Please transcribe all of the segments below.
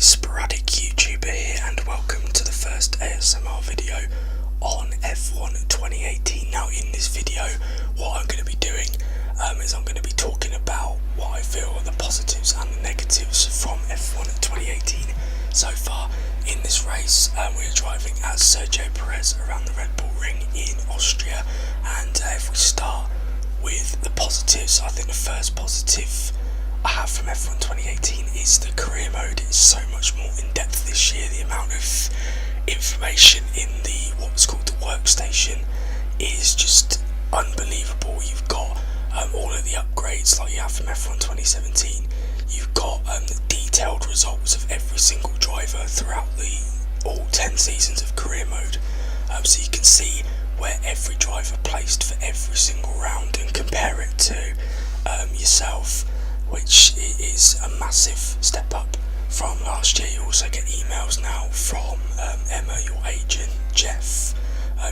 sporadic YouTuber here, and welcome to the first ASMR video on F1 2018. Now in this video, what I'm going to be doing is I'm going to be talking about what I feel are the positives and the negatives from F1 2018 so far in this race. We're driving as Sergio Perez around the Red Bull Ring in Austria, and if we start with the positives, I think the first positive I have from F1 2018 is the career mode. It's so much more in depth this year. The amount of information in the what's called the workstation is just unbelievable. You've got all of the upgrades like you have from F1 2017. You've got the detailed results of every single driver throughout all 10 seasons of career mode, so you can see where every driver placed for every single round and compare it to yourself, which is a massive step up from last year. You also get emails now from Emma, your agent, Jeff,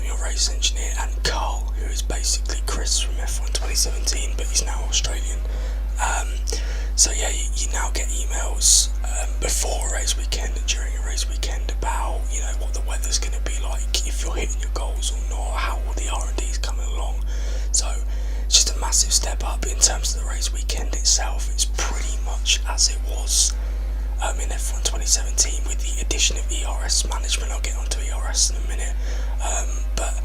your race engineer, and Carl, who is basically Chris from F1 2017, but he's now Australian. So yeah, you now get emails before a race weekend and during a race weekend about, you know, what the weather's going to be like, if you're hitting your goals or not, how all the R&D is coming along. So it's just a massive step up. In terms of the race weekend itself, it's pretty much as it was in F1 2017 with the addition of ERS management. I'll get onto ERS in a minute, but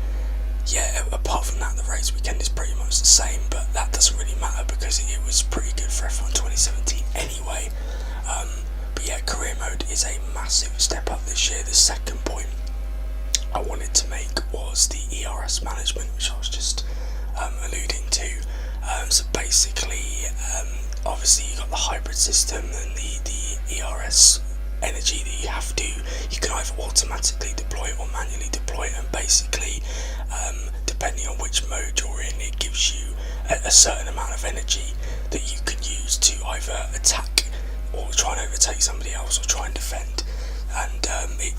yeah, apart from that, the race weekend is pretty much the same, but that doesn't really matter because it was pretty good for F1 2017 anyway. But yeah, career mode is a massive step up this year. The second point I wanted to make was the ERS management, which I was just alluding to. So basically, obviously you've got the hybrid system and the ERS energy that you can either automatically deploy it or manually deploy it, and basically depending on which mode you're in, it gives you a certain amount of energy that you can use to either attack or try and overtake somebody else or try and defend. And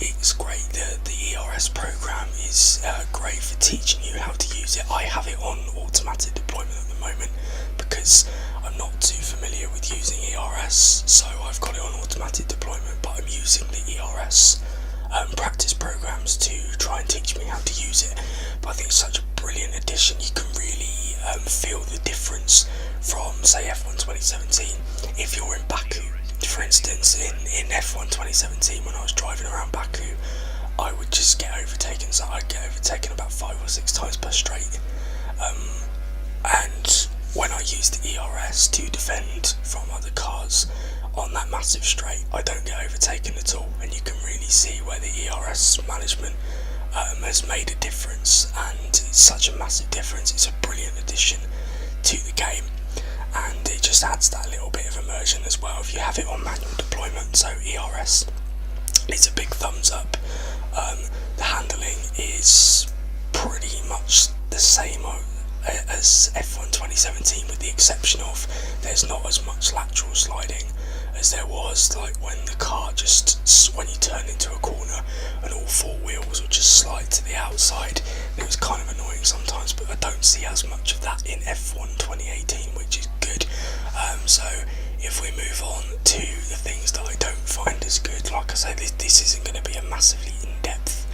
it's great. The ERS program is great for teaching you how to use it. I have it on automatic deployment at the moment because I'm not too familiar with using ERS, so I've got it on automatic deployment, but I'm using the ERS practice programs to try and teach me how to use it. But I think it's such a brilliant addition. You can really feel the difference from, say, F1 2017. If you're in Baku, for instance, in F1 2017, when I was driving around Baku, I would just get overtaken. So I'd get overtaken about 5 or 6 times per straight. And when I use the ERS to defend from other cars on that massive straight, I don't get overtaken at all. And you can really see where the ERS management has made a difference, and it's such a massive difference. It's a brilliant addition to the game, and it just adds that little bit of immersion as well if you have it on manual deployment. So ERS, it's a big thumbs up. The handling is pretty much the same as F1 2017, with the exception of there's not as much lateral sliding as there was, like when the car when you turn into a corner and all 4 wheels would just slide to the outside. It was kind of annoying sometimes, but I don't see as much of that in F1 2018, which is good. So if we move on to the things that I don't find as good, like I say, this isn't going to be a massively in-depth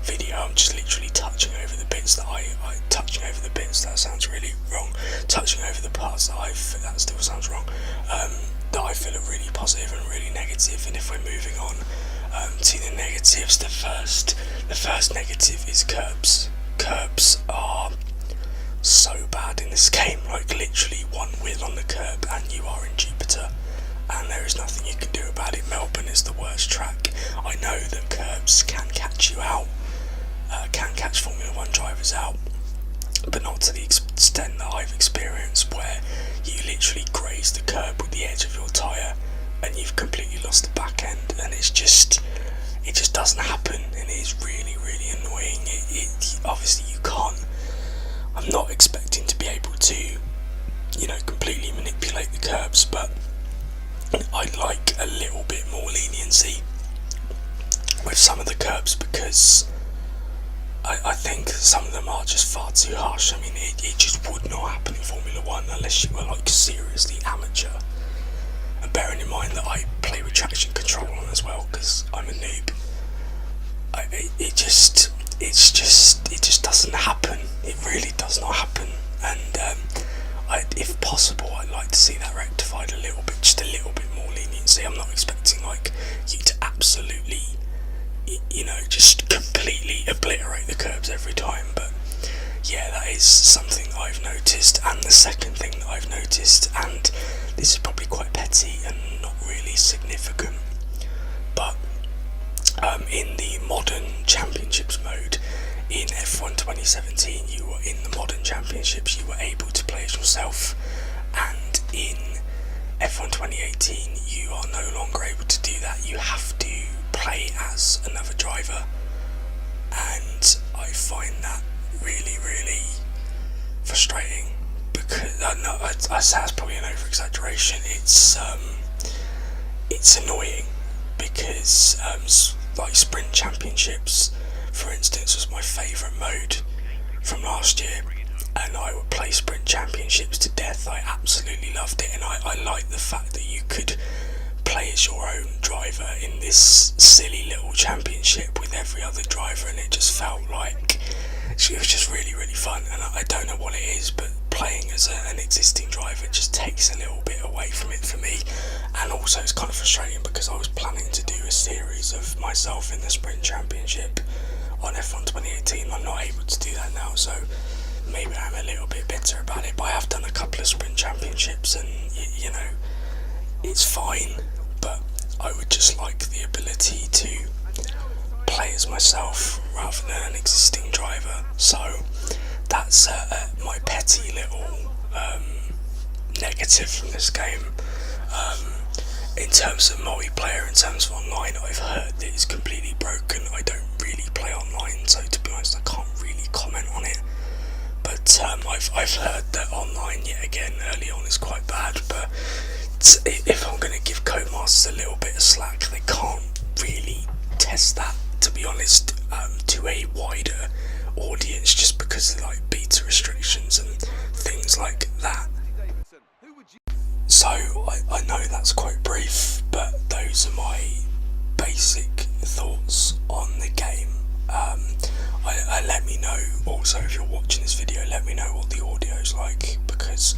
video. I'm just literally touching over the bits that that sounds really wrong, touching over the parts that still sounds wrong, that I feel are really positive and really negative. And if we're moving on to the negatives, the first negative is curbs. Curbs are so bad in this game, like literally one wheel on the curb and you are in Jupiter, and there is nothing you can do about it. Melbourne is the worst track. I know that curbs can catch you out, can catch Formula 1 drivers out, but not to the extent that I've experienced, where you literally graze the curb with the edge of your tyre and you've completely lost the back end, and it just doesn't happen, and it is really, really annoying. Obviously you can't, I'm not expecting to be able to, you know, completely manipulate the curbs, but I'd like a little bit more leniency with some of the curbs, because I think some of them are just far too harsh. I mean, it just would not happen in Formula 1 unless you were like seriously amateur. And bearing in mind that I play with traction control on as well, consistency. I'm not expecting like you to absolutely, just completely obliterate the curbs every time, but yeah, that is something that I've noticed. And the second thing that I've noticed, and this is probably quite petty and not really significant, but in the modern championships mode in F1 2017, you were in the modern championships, you were able to play as yourself, and in F1 2018 you are no longer able to do that. You have to play as another driver, and I find that really, really frustrating, because I say that's probably an over exaggeration. It's annoying because like sprint championships, for instance, was my favourite mode from last year, and I would play sprint championships to death. I absolutely loved it, and I liked the fact that you could play as your own driver in this silly little championship with every other driver, and it just felt like it was just really, really fun. And I don't know what it is, but playing as an existing driver just takes a little bit away from it for me. And also it's kind of frustrating because I was planning to do a series of myself in the sprint championship on F1 2018. I'm not able to do that now, so maybe I'm a little bit bitter about it, but I have done a couple of sprint championships, and it's fine, but I would just like the ability to play as myself rather than an existing driver. So that's my petty little negative from this game. In terms of multiplayer, in terms of online, I've heard that it's completely broken. I don't really play online, so to be honest I can't really comment on it, but I've heard that online yet again early on is quite bad. But if I'm going to give Codemasters a little bit of slack, they can't really test that, to be honest, to a wider audience, just because of like beta restrictions and things like that. So I know that's quite brief, but those are my basic thoughts on the game. Let me know also, if you're watching this video, let me know what the audio's like, because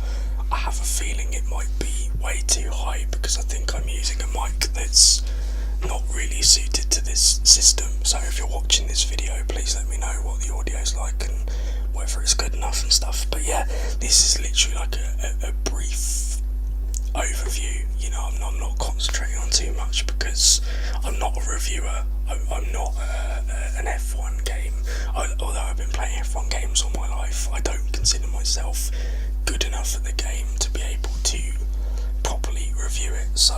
I have a feeling it might be way too high, because I think I'm using a mic that's not really suited to this system. So if you're watching this video, please let me know what the audio's like and whether it's good enough and stuff. But yeah, this is literally like a brief overview. I'm not concentrating on too much because I'm not a reviewer. I'm not an F1 game. Although I've been playing F1 games all my life, I don't consider myself good enough at the game to be able to properly review it. So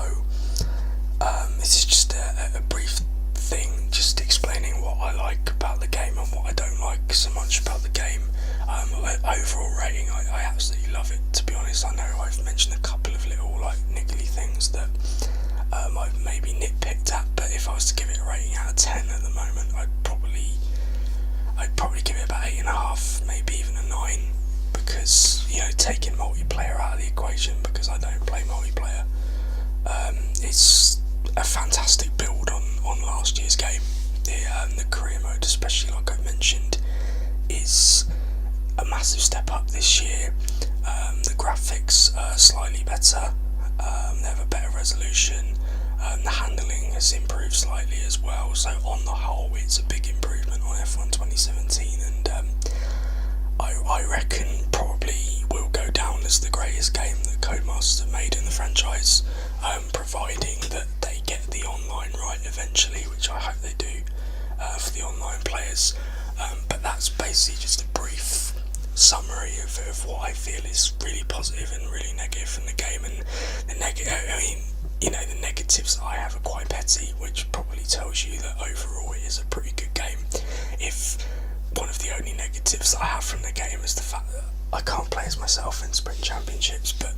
this is just a brief thing, just explaining what I like about the game and what I don't like so much about the game. Overall rating, I absolutely love it, to be honest. I know I've mentioned a couple of little like niggly things that I've maybe nitpicked at, but if I was to give it a rating out of 10 at the moment, I'd probably give it about 8.5, maybe even a 9, because taking multiplayer out of the equation, because I don't play multiplayer, it's a fantastic build on last year's game. The career mode, especially, like I mentioned, is a massive step up this year. The graphics are slightly better, they have a better resolution, the handling has improved slightly as well, so on the whole it's a big improvement on F1 2017, and I reckon probably will go down as the greatest game that Codemasters have made in the franchise, providing that they get the online right eventually, which I hope they do for the online players. But that's basically just a brief summary of what I feel is really positive and really negative in the game. And the negatives I have are quite petty, which probably tells you that overall it is a pretty good game. If one of the only negatives that I have from the game is the fact that I can't play as myself in sprint championships, but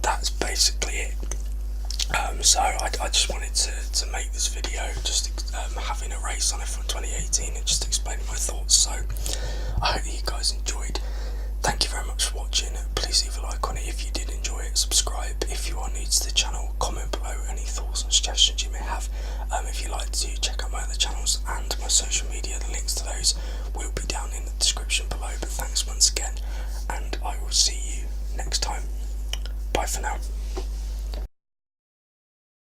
that's basically it. So I just wanted to make this video, just having a race on F1 2018 and just explaining my thoughts. So I hope that you guys enjoyed. Thank you very much for watching. Please leave a like on it if you did enjoy it. Subscribe if you are new to the channel. Comment below any thoughts and suggestions you may have. If you'd like to check out my other channels and my social media, the links to those will be down in the description below. But thanks once again, and I will see you next time. Bye for now.